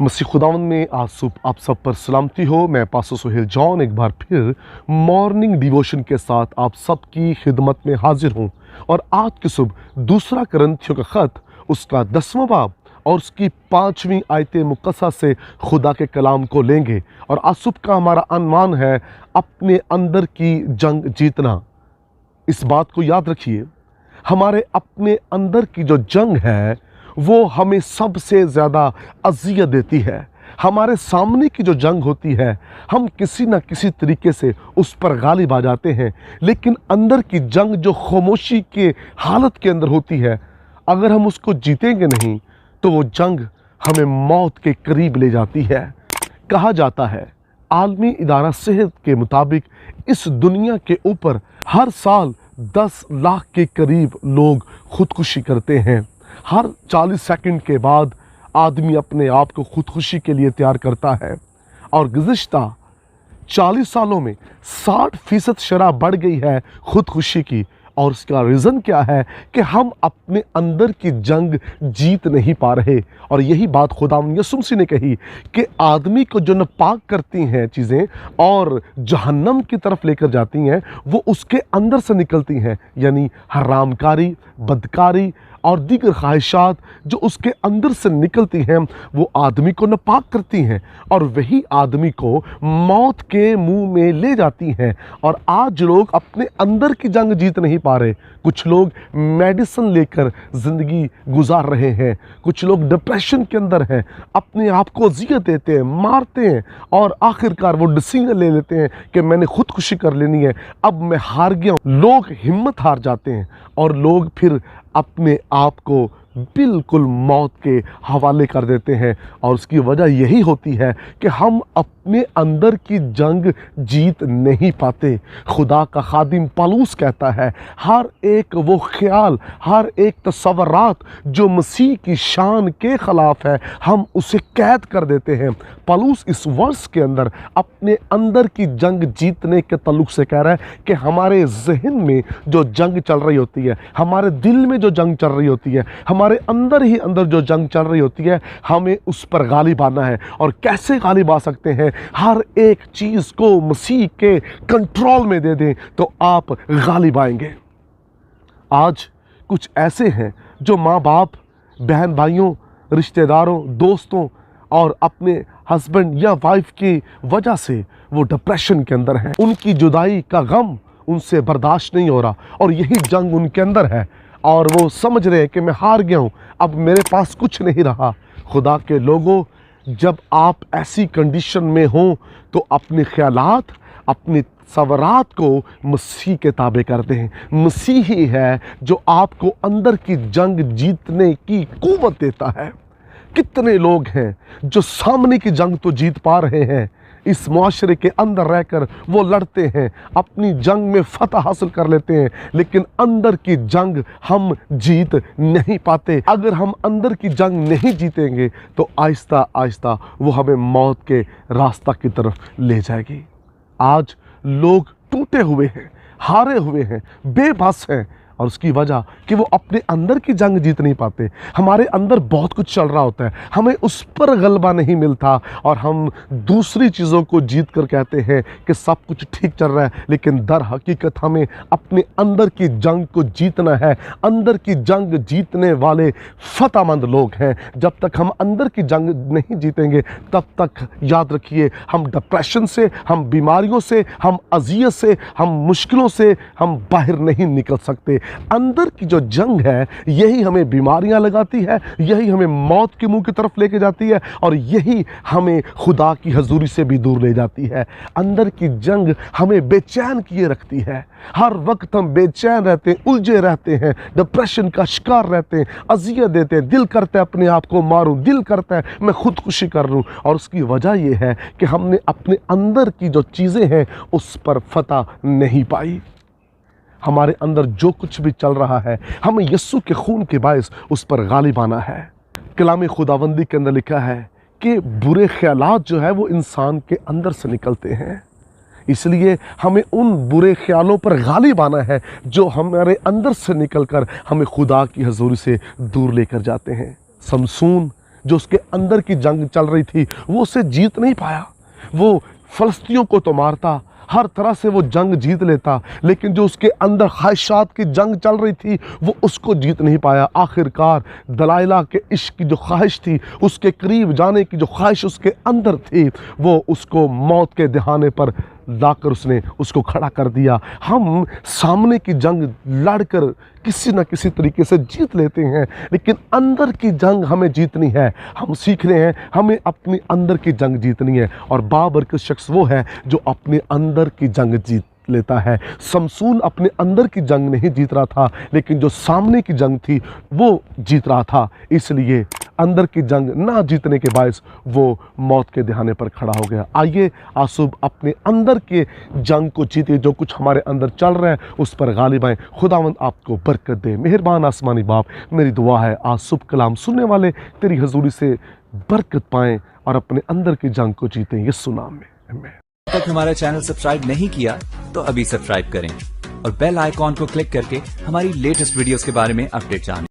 मसीह खुदावंद में आज आप सब पर सलामती हो। मैं पास्टर सोहेल जॉन एक बार फिर मॉर्निंग डिवोशन के साथ आप सबकी खिदमत में हाजिर हूँ। और आज की सुबह दूसरा करंथियों का ख़त उसका 10वां बाब और उसकी 5वीं आयत मुक़द्दसा से खुदा के कलाम को लेंगे। और आज सुबह का हमारा अनुमान है अपने अंदर की जंग जीतना। इस बात को याद रखिए, हमारे अपने अंदर की जो जंग है वो हमें सबसे ज़्यादा अज़ियत देती है। हमारे सामने की जो जंग होती है हम किसी न किसी तरीके से उस पर गालिब आ जाते हैं, लेकिन अंदर की जंग जो खामोशी के हालत के अंदर होती है, अगर हम उसको जीतेंगे नहीं तो वो जंग हमें मौत के करीब ले जाती है। कहा जाता है आलमी इदारा सेहत के मुताबिक इस दुनिया के ऊपर हर साल 10 लाख के करीब लोग खुदकुशी करते हैं। हर 40 सेकंड के बाद आदमी अपने आप को खुदकुशी के लिए तैयार करता है। और गुज़िश्ता 40 सालों में 60% शरह बढ़ गई है खुदकुशी की। और उसका रीज़न क्या है कि हम अपने अंदर की जंग जीत नहीं पा रहे। और यही बात खुदावंद यीशु मसीह ने कही कि आदमी को जो नापाक करती हैं चीज़ें और जहन्नम की तरफ लेकर जाती हैं, वो उसके अंदर से निकलती हैं, यानी हरामकारी, बदकारी और दीगर ख्वाहिशात जो उसके अंदर से निकलती हैं वो आदमी को नापाक करती हैं और वही आदमी को मौत के मुंह में ले जाती हैं। और आज लोग अपने अंदर की जंग जीत नहीं पा रहे। कुछ लोग मेडिसिन लेकर ज़िंदगी गुजार रहे हैं, कुछ लोग डिप्रेशन के अंदर हैं, अपने आप को अज़ियत देते हैं, मारते हैं और आखिरकार वो डिसीजन ले लेते हैं कि मैंने खुदकुशी कर लेनी है, अब मैं हार गया हूँ। लोग हिम्मत हार जाते हैं और लोग फिर अपने आप को बिल्कुल मौत के हवाले कर देते हैं। और उसकी वजह यही होती है कि हम अपने अंदर की जंग जीत नहीं पाते। खुदा का खादिम पौलुस कहता है हर एक वो ख्याल, हर एक तसव्वुरात जो मसीह की शान के ख़िलाफ़ है, हम उसे कैद कर देते हैं। पौलुस इस वर्ष के अंदर अपने अंदर की जंग जीतने के तल्लुक़ से कह रहा है कि हमारे जहन में जो जंग चल रही होती है, हमारे दिल में जो जंग चल रही होती है, हमारे अंदर ही अंदर जो जंग चल रही होती है, हमें उस पर गालिब आना है। और कैसे गालिब आ सकते हैं? हर एक चीज़ को मसीह के कंट्रोल में दे दें तो आप गालिब आएंगे। आज कुछ ऐसे हैं जो माँ बाप, बहन भाइयों, रिश्तेदारों, दोस्तों और अपने हस्बैंड या वाइफ की वजह से वो डिप्रेशन के अंदर हैं। उनकी जुदाई का गम उनसे बर्दाश्त नहीं हो रहा और यही जंग उनके अंदर है और वो समझ रहे हैं कि मैं हार गया हूँ, अब मेरे पास कुछ नहीं रहा। खुदा के लोगों, जब आप ऐसी कंडीशन में हों तो अपने ख्यालात, अपने सवरात को मसीह के ताबे कर दें। मसीह ही है जो आपको अंदर की जंग जीतने की कुव्वत देता है। कितने लोग हैं जो सामने की जंग तो जीत पा रहे हैं, इस मुआशरे के अंदर रहकर वो लड़ते हैं, अपनी जंग में फतह हासिल कर लेते हैं, लेकिन अंदर की जंग हम जीत नहीं पाते। अगर हम अंदर की जंग नहीं जीतेंगे तो आहिस्ता आहिस्ता वो हमें मौत के रास्ता की तरफ ले जाएगी। आज लोग टूटे हुए हैं, हारे हुए हैं, बेबस हैं और उसकी वजह कि वो अपने अंदर की जंग जीत नहीं पाते। हमारे अंदर बहुत कुछ चल रहा होता है, हमें उस पर गलबा नहीं मिलता और हम दूसरी चीज़ों को जीत कर कहते हैं कि सब कुछ ठीक चल रहा है, लेकिन दर हकीकत हमें अपने अंदर की जंग को जीतना है। अंदर की जंग जीतने वाले फतहमंद लोग हैं। जब तक हम अंदर की जंग नहीं जीतेंगे तब तक याद रखिए हम डिप्रेशन से, हम बीमारियों से, हम अज़ियत से, हम मुश्किलों से हम बाहर नहीं निकल सकते। अंदर की जो जंग है यही हमें बीमारियां लगाती है, यही हमें मौत के मुंह की तरफ लेके जाती है और यही हमें खुदा की हजूरी से भी दूर ले जाती है। अंदर की जंग हमें बेचैन किए रखती है। हर वक्त हम बेचैन रहते हैं, उलझे रहते हैं, डिप्रेशन का शिकार रहते हैं, अज़ियत देते हैं, दिल करता है अपने आप को मारूं, दिल करता है मैं खुदकुशी कर लूं। और उसकी वजह यह है कि हमने अपने अंदर की जो चीज़ें हैं उस पर फतह नहीं पाई। हमारे अंदर जो कुछ भी चल रहा है हमें यीशु के खून के बायस उस पर गालिब आना है। कलाम खुदावंदी के अंदर लिखा है कि बुरे ख्यालात जो है वो इंसान के अंदर से निकलते हैं, इसलिए हमें उन बुरे ख्यालों पर गालिब आना है जो हमारे अंदर से निकलकर हमें खुदा की हजूरी से दूर लेकर जाते हैं। समसून जो उसके अंदर की जंग चल रही थी वो उसे जीत नहीं पाया। वो फलस्तियों को तो मारता, हर तरह से वो जंग जीत लेता, लेकिन जो उसके अंदर ख्वाहिशात की जंग चल रही थी वो उसको जीत नहीं पाया। आखिरकार दलाइला के इश्क की जो ख्वाहिश थी, उसके करीब जाने की जो ख्वाहिश उसके अंदर थी, वो उसको मौत के दहाने पर लाकर उसने उसको खड़ा कर दिया। हम सामने की जंग लड़कर किसी न किसी तरीके से जीत लेते हैं, लेकिन अंदर की जंग हमें जीतनी है। हम सीख रहे हैं हमें अपनी अंदर की जंग जीतनी है, और बाबरकत शख्स वो है जो अपने अंदर की जंग जीत लेता है। शमसून अपने अंदर की जंग नहीं जीत रहा था, लेकिन जो सामने की जंग थी वो जीत रहा था। इसलिए अंदर की जंग ना जीतने के बायस वो मौत के दहाने पर खड़ा हो गया। आइए आसूब अपने अंदर के जंग को जीते, जो कुछ हमारे अंदर चल रहा है उस पर गालिब आएं। खुदावंद आपको बरकत दे। मेहरबान आसमानी बाप, मेरी दुआ है आसूब कलाम सुनने वाले तेरी हजूरी से बरकत पाएं और अपने अंदर की जंग को जीतें। यीशु नाम में आमीन। तक हमारा चैनल सब्सक्राइब नहीं किया तो अभी सब्सक्राइब करें और बेल आइकॉन को क्लिक करके हमारी लेटेस्ट वीडियोस के बारे में अपडेट जानें।